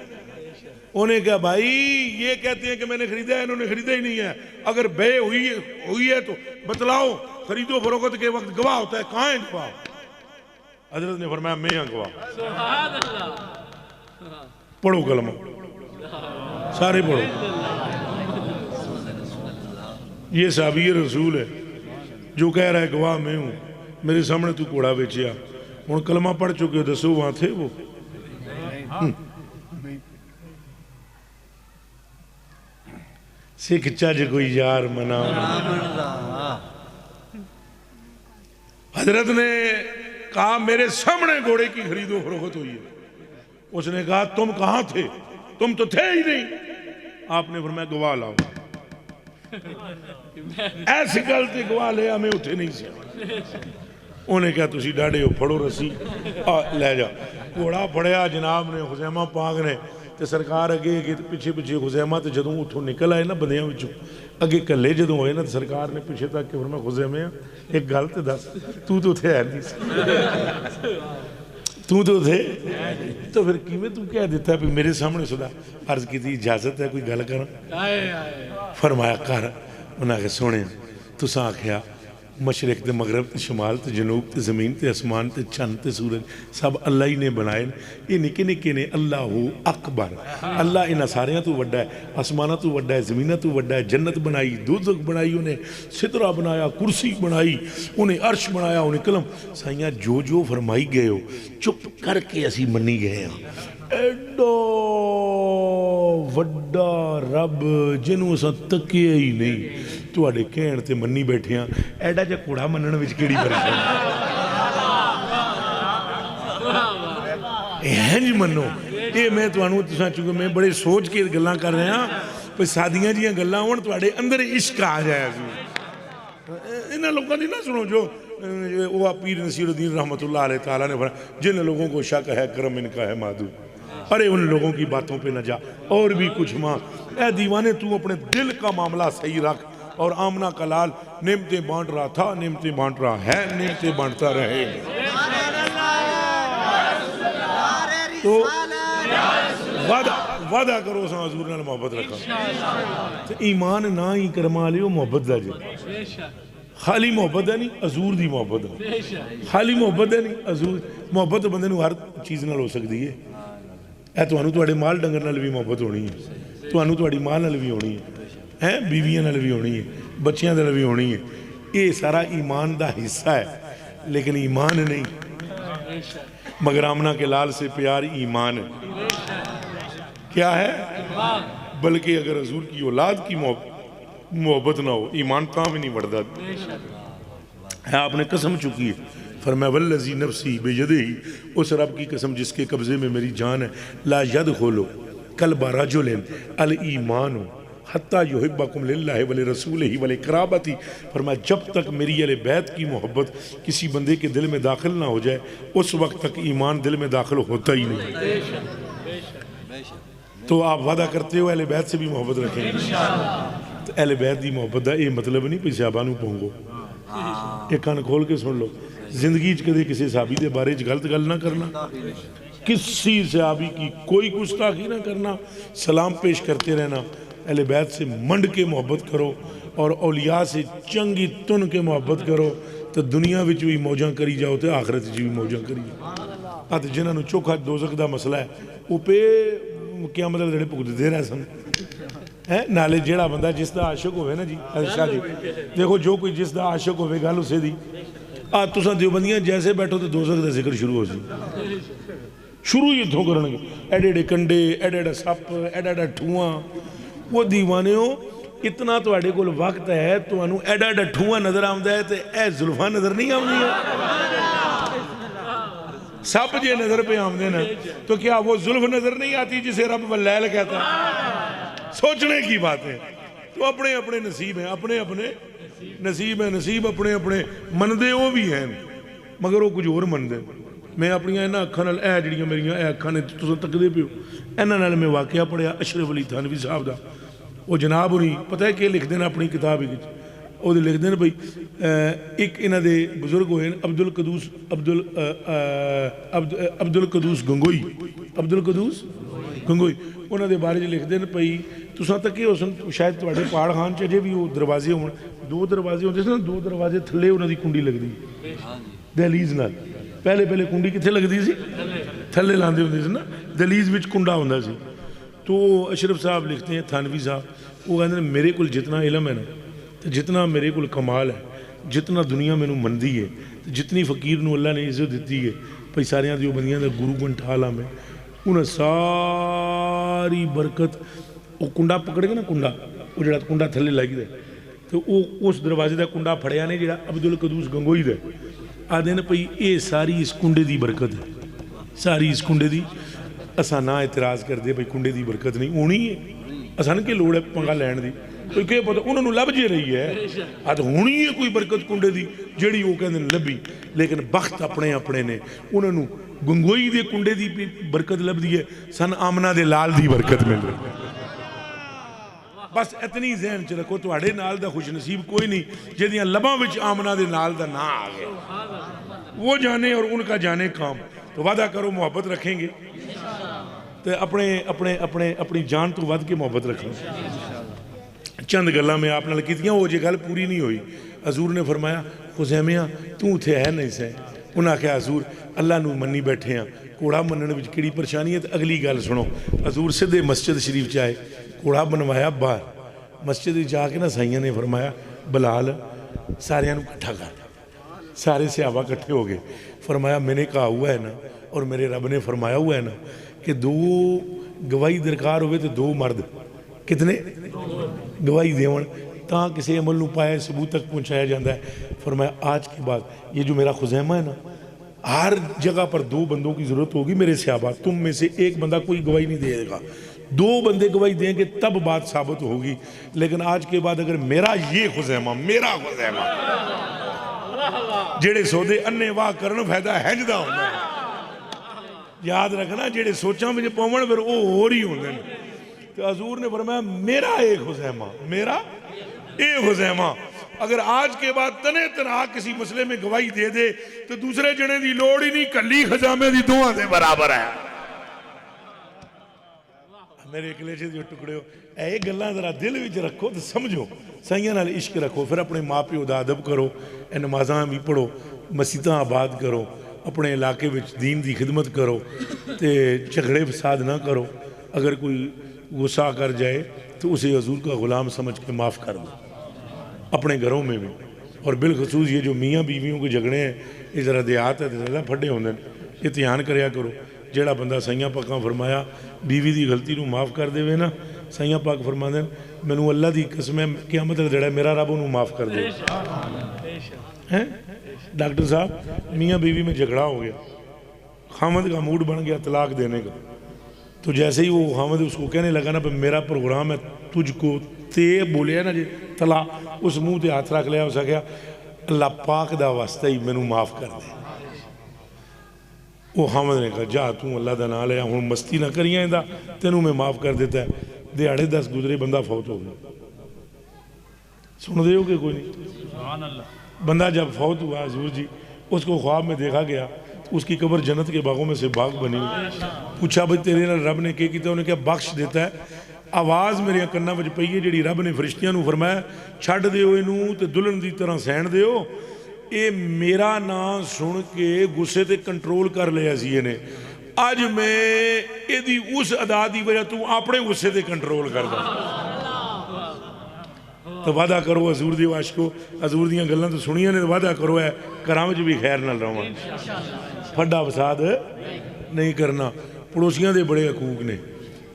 انہوں نے کہا بھائی یہ کہتے ہیں کہ میں نے خریدا ہے، انہوں نے خریدا ہی نہیں ہے، اگر بے ہوئی ہے تو بتلاؤ، خرید و فروخت کے وقت گواہ ہوتا ہے، کہاں ہے گواہ؟ حضرت نے فرمایا میں ہاں گواہ۔ سبحان اللہ، پڑھو کلمہ سارے پڑھو، یہ صحابی رسول ہے جو کہہ رہا ہے گواہ میں ہوں، میرے سامنے تو کوڑا بیچیا، ہن کلمہ پڑھ چکے دسو وہاں تھے وہ؟ سکھ چج کوئی یار منا۔ حضرت نے کہا میرے سامنے گھوڑے کی خرید و فروخت ہوئی ہے، اس نے کہا تم کہاں تھے، تم تو تھے ہی نہیں، آپ نے فرمایا گواہ لاؤ، ایس گل تے گواہ لیا میں اٹھے نہیں سیا انہیں کہا تسی ڈاڑے ہو پھڑو رسی لے جا گھوڑا پھڑیا جناب نے خزیمہ پاک نے تے سرکار اگے پیچھے پیچھے خزیمہ تے جدوں اتھوں نکل آئے نا بندیاں وچوں اگے کلے جدوں ہوئے نا تے سرکار نے پیچھے تک کہ فرمایا خزیمہ ایک گل تے دس تو تھے ہے نہیں تو تھے تو پھر کیویں تو کہہ دیتا ہے میرے سامنے صدا عرض کی تھی اجازت ہے کوئی گل کرنا فرمایا کر انہاں کہ سونے تساں آکھیا مشرق تے مغرب تے شمال تے جنوب تے زمین تے اسمان تے چند تے سورج سب اللہ ہی نے بنائے یہ نکے نکے نے اللہ اکبر اللہ انہاں ساریاں تو وڈا ہے آسمانہ تو وڈا ہے زمینہ تو وڈا ہے جنت بنائی دوزخ بنائی انہیں سدرہ بنایا کرسی بنائی انہیں عرش بنایا انہیں قلم سائیاں جو فرمائی گئے ہو چپ کر کے اسی منی گئے ہیں ایڈو وڈا رب جنوں اساں تکیا ہی نہیں تو آڑے کہن تے منی بیٹھے ہیں ایڈا جا کوڑا منن وچ کیڑی پریشانی ہنج منو یہ میں توانوں تساں چونکہ میں بڑے سوچ کے گلاں کر رہے ہیں پہ سادیاں جیاں گلاں ہون تواڈے اندر عشق آ جائے انہاں لوگوں دی نہ سنو جو وہ پیر نصیر الدین رحمۃ اللہ علیہ تعالیٰ نے فرمایا جن لوگوں کو شک ہے کرم ان کا ہے مادو ارے ان لوگوں کی باتوں پہ نہ جا اور بھی کچھ ماں اے دیوانے تو اپنے دل کا معاملہ صحیح رکھ اور آمنہ کا لال نعمتیں بانٹ رہا تھا نعمتیں بانٹ رہا ہے نعمتیں بانٹتا رہے تو وعدہ کرو ساں حضور نے محبت رکھا ایمان نہ ہی کرما لیو محبت دا جی خالی محبت ہے نہیں حضور دی محبت ہے خالی محبت ہے نہیں حضور محبت بندے نو ہر چیز نال ہو سکتی ہے اے توانوں تواڈے مال ڈنگر نال بھی محبت ہونی ہے توانوں تواڈی مال نال بھی ہونی ہے بیویاں نال بھی ہونی ہے بچیاں نال بھی ہونی ہے یہ سارا ایمان دا حصہ ہے لیکن ایمان نہیں مگر آمنہ کے لال سے پیار ایمان ہے کیا ہے بلکہ اگر حضور کی اولاد کی محبت نہ ہو ایمان کام ہی نہیں بڑھتا ہے آپ نے قسم چکی ہے فرمایا والذی نفسی بیدہ اس رب کی قسم جس کے قبضے میں میری جان ہے لا یدخلو قلب رجل الایمان حتی یحبکم للہ ولرسولہ ولقرابتی فرمایا جب تک میری اہل بیت کی محبت کسی بندے کے دل میں داخل نہ ہو جائے اس وقت تک ایمان دل میں داخل ہوتا ہی نہیں تو آپ وعدہ کرتے ہو اہل بیت سے بھی محبت رکھیں تو اہل بیت دی محبت دا یہ مطلب نہیں پہ صحابہ نو پہنگو ایک کان کھول کے سن لو زندگی کدے کسی صحابی دے بارے غلط گل نہ کرنا کسی صحابی کی کوئی گستاخی نہ کرنا سلام پیش کرتے رہنا اہل بیت سے منڈ کے محبت کرو اور اولیاء سے چنگی تن کے محبت کرو تو دنیا وچ بھی موجاں کری جاؤ تو آخرت وچ بھی موجاں کری جاؤ آتے جنہاں نو چوکھا دوزخ دا مسئلہ ہے وہ پہ کیا مطلب جڑے پکتے دے رہے سن نالے جیڑا بندہ جس دا عاشق ہوئے نا جی شاہ جی دیکھو جو کوئی جس دا عاشق ہوئے گل اسے دی تساں دیوبندیاں جیسے بیٹھو تو دوزخ دا ذکر شروع ہو سی شروع ہی اتھوں کرنگے ایڈے ایڈے کنڈے ایڈے ایڈے سپ ایڈے ایڈے ٹھواں وہ دیوانے ہو اتنا تو ایڈے کول وقت ہے تو انہوں ایڈے ایڈے ٹھواں نظر آمدہ ہے تو اے ظلفہ نظر نہیں آمدی ہے سب جے نظر پہ آمدے نا تو کیا وہ ظلف نظر نہیں آتی جسے رب واللیل کہتا سوچنے کی بات ہے تو اپنے اپنے نصیب ہیں اپنے اپنے نصیب ہیں نصیب اپنے اپنے مندے وہ بھی ہیں مگر وہ کچھ اور مندے میں اپنی اینا اکھاں نال اے جڑیاں میریاں اے اکھاں نے تساں تک دے پیو اینا نال میں واقعہ پڑھیا اشرف علی تھانوی صاحب دا وہ جناب انہی پتہ ہے کہ لکھ دینا اپنی کتاب ہی وہ لکھ دینا بھئی ایک انہ دے بزرگ ہوئے عبدالقدوس گنگوئی عبدالقدوس گنگوئی انہ دے بارے لکھ دینا بھئی تساں تک کہ شاید تواڈے پہاڑ خان چجے بھی وہ دروازے ہوں دو دروازے ہوتے ہیں دو دروازے تھلے انہ دی کنڈی لگ دی دہلیز نال پہلے کنڈی کتھے لگ دی سی تھلے لاندے ہوندے سی نا دہلیز وچ کنڈا ہوندا سی تو اشرف صاحب لکھتے ہیں تھانوی صاحب وہ کہتے ہیں میرے کل جتنا علم ہے نا جتنا میرے کل کمال ہے جتنا دنیا میں مندی ہے جتنی فقیر نو اللہ نے عزت دیتی ہے بھئی ساریاں دیو بندیاں دا گرو گنٹھالا میں انہیں ساری برکت وہ کنڈا پکڑ گئے نا کنڈا وہ جڑا کنڈا تھلے لگی دے تو اس دروازے دا کنڈا پھڑیا نے جڑا عبدالقدوس گنگوئی دے آدھے نا پئی اے ساری اس کنڈے دی برکت ہے ساری اس کنڈے دی اساں نہ اعتراض کر دے بھئی کنڈے دی برکت نہیں ہونی ہے اساں کے لوڑ ہے پنگا لین دی کوئی کہ پتا انہوں نے لب جے رہی ہے تو ہونی ہے کوئی برکت کنڈے دی جیڑی وہ کہندے لبی لیکن بخت اپنے اپنے نے انہوں نے گنگوئی دے کنڈے دی برکت لب دی ہے سن آمنہ دے لال دی برکت مل رہی ہے بس اتنی ذہن چ رکھو تواڈے نال دا خوش نصیب کوئی نہیں جہدیاں لباں وچ آمنہ دے نال دا نا آ گیا وہ جانے اور ان کا جانے کام تو وعدہ کرو محبت رکھیں گے تو اپنی جان تو ود کے محبت رکھیں چند گلاں میں آپ نال کیتیاں وہ جے گل پوری نہیں ہوئی حضور نے فرمایا خزیمیاں تو اتھے ہے نہیں سے انہاں کہا حضور اللہ نو منی بیٹھے ہیں کوڑا مننے وچ کیڑی پریشانی ہے تو اگلی گل سنو حضور سدھے مسجد شریف چائے کوڑا بنوایا باہر مسجد جا کے نا سائیاں نے فرمایا بلال سارے نو کٹھا کر سارے صحابہ کٹھے ہو گئے فرمایا میں نے کہا ہوا ہے نا اور میرے رب نے فرمایا ہوا ہے نا کہ دو گواہی درکار ہوئے تو دو مرد کتنے گواہی دیون تاں کسی عمل نو پائے ثبوت تک پہنچایا جاندہ ہے فرمایا آج کے بعد یہ جو میرا خزیمہ ہے نا ہر جگہ پر دو بندوں کی ضرورت ہوگی میرے صحابہ تم میں سے ایک بندہ کوئی گواہی نہیں دے گا دو بندے گواہی دیں گے تب بات ثابت ہوگی لیکن آج کے بعد اگر میرا یہ خزیمہ جڑے سودے انے واہ کرن فائدہ ہنجدہ ہونا ہے یاد رکھنا جڑے سوچاں مجھے پاون پھر وہ ہو رہی ہوندے تو حضور نے فرمایا میرا ایک خزیمہ اگر آج کے بعد تنے تنہا کسی مسئلے میں گواہی دے دے تو دوسرے جنے دی لوڑ ہی نہیں کلی خزامے دی دعا دے برابر ہے میرے کلیچے جو ٹکڑے ہو اے گلاں ذرا دل وچ رکھو تو سمجھو سائیاں نال عشق رکھو پھر اپنے ماں پیو دا ادب کرو اے نمازاں بھی پڑھو مسجداں آباد کرو اپنے علاقے وچ دین دی خدمت کرو تے جھگڑے فساد نہ کرو اگر کوئی غصہ کر جائے تو اسے حضور کا غلام سمجھ کے معاف کر دو اپنے گھروں میں بھی اور بالخصوص یہ جو میاں بیویوں کے جھگڑے ہیں یہ ذرا دیہات ہے زیادہ پھڈے ہوندے یہ دھیان کریا کرو جیڑا بندہ سائیاں پاکاں فرمایا بیوی دی غلطی نو معاف کر دے نا سائیاں پاک فرما دیں مینوں اللہ دی قسم ہے قیامت تک جڑا میرا رب انہوں معاف کر دے ڈاکٹر صاحب میاں بیوی میں جھگڑا ہو گیا خامد کا موڈ بن گیا طلاق دینے کا تو جیسے ہی وہ خامد اس کو کہنے لگا نا پہ میرا پروگرام ہے تجھ کو تے بولیا نا جی طلاق اس منہ تے ہاتھ رکھ لیا اسا کیا اللہ پاک دا واسطہ ہی مینوں معاف کر دے وہ حامد نے کہا جا توں اللہ دا نام لیا ہوں مستی نہ کریاں دا تینوں میں معاف کر دیتا ہے دیہاڑے 10 گزرے بندہ فوت ہو گیا سن دے ہو کہ کوئی نہیں بندہ جب فوت ہوا حضور جی اس کو خواب میں دیکھا گیا اس کی قبر جنت کے باغوں میں سے باغ بنی پوچھا بھئی تیرے نال رب نے کیا انہیں کیا بخش دیتا ہے آواز میرے کناں وچ پئی ہے جڑی رب نے فرشتیاں نو فرمایا چھڈ دیو اینوں تے دلہن دی طرح سہن دیو اے میرا نام سن کے غصے تے کنٹرول کر لیا سی نے اج میں اے دی اس ادا دی وجہ تو اپنے غصے تے کنٹرول کر دا تو وعدہ کرو حضور دی عاشقو حضور دیاں گلاں تو سنیاں نے وعدہ کرو ہے کراں وچ بھی خیر نال رہواں پھڈا فساد نہیں کرنا پڑوسیاں دے بڑے حقوق نے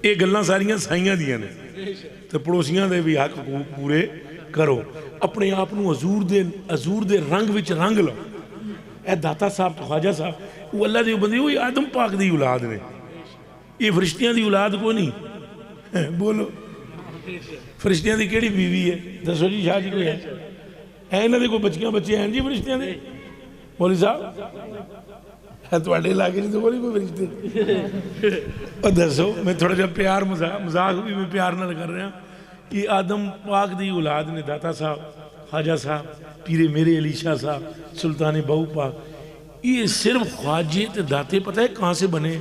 یہ گلاں ساریاں سائیاں دیاں نے تو پڑوسیاں دے بھی حق حقوق پورے کرو اپنے آپ نو حضور دے رنگ وچ رنگ لو اے داتا صاحب تو خواجہ صاحب وہ اللہ دی بندی وہ آدم پاک دی اولاد نے یہ فرشتیاں دی اولاد کو نہیں بولو فرشتیاں دی کیڑی بیوی ہے دسو جی شاہ جی کوئی ہے انہاں دے کوئی بچیاں بچے ہیں جی فرشتیاں دے مولوی صاحب تواڈے علاقے تو کوئی فرشتے اور دسو میں تھوڑا جا پیار مذاق بھی میں پیار نہ کر رہا یہ آدم پاک دی اولاد نے داتا صاحب خواجہ صاحب پیر میرے علی شاہ صاحب سلطان بہو پاک یہ صرف خواجے تے داتے پتہ ہے کہاں سے بنے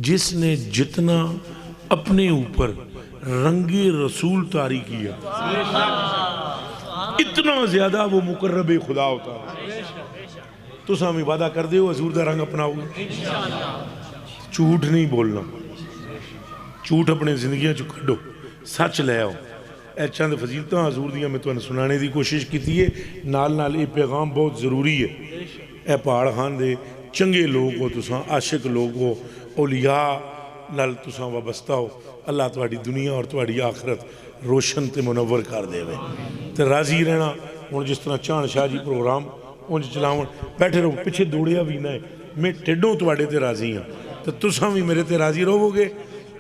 جس نے جتنا اپنے اوپر رنگ رسول طاری کیا اتنا زیادہ وہ مقرب خدا ہوتا ہے تو سامی وعدہ کر دے ہو حضور دا رنگ اپنا ہوگا جھوٹ نہیں بولنا جھوٹ اپنے زندگیاں چو کھڑو سچ لے آؤ اے چند فضیلتاں حضور دیاں میں تو انہیں سنانے دی کوشش کی تھی نال یہ پیغام بہت ضروری ہے اے پہاڑ خان دے چنگے لوگ ہو تساں عاشق لوگ ہو اولیاء نال تساں وابستہ ہو اللہ تواڈی دنیا اور تواڈی آخرت روشن تے منور کر دے وے تے راضی رہنا ہن جس طرح چاند شاہ جی پروگرام اونج چلاون بیٹھے رہو پیچھے دوڑیا بھی نہ ہے میں ٹھڈوں تواڈے تے راضی ہاں تے تساں بھی میرے تے راضی رہو گے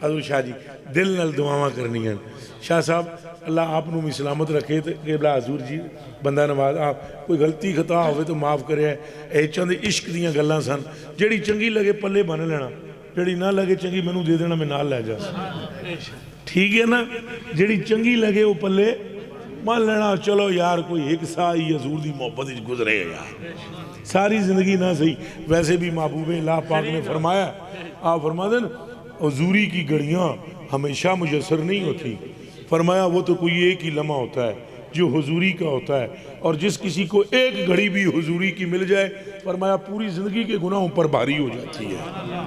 حضور شاہ جی دل نال دعاواں کرنیاں شاہ صاحب اللہ آپ نو بھی سلامت رکھے تے قبلہ حضور جی بندہ نواز آپ کوئی غلطی خطا ہوئے تو معاف کرے اے چند عشق دیاں گلاں سن جڑی چنگی لگے پلے بن لینا جڑی نہ لگے چنگی مینوں دے دینا میں نال لے جا ٹھیک ہے نا جڑی چنگی لگے وہ پلے مان لینا چلو یار کوئی ایک سائی حضور دی محبت وچ گزرے گا یار ساری زندگی نہ صحیح ویسے بھی محبوب اللہ پاک نے فرمایا آپ فرما دیں حضوری کی گھڑیاں ہمیشہ میسر نہیں ہوتی فرمایا وہ تو کوئی ایک ہی لمحہ ہوتا ہے جو حضوری کا ہوتا ہے اور جس کسی کو ایک گھڑی بھی حضوری کی مل جائے فرمایا پوری زندگی کے گناہوں پر بھاری ہو جاتی ہے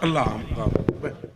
اللہ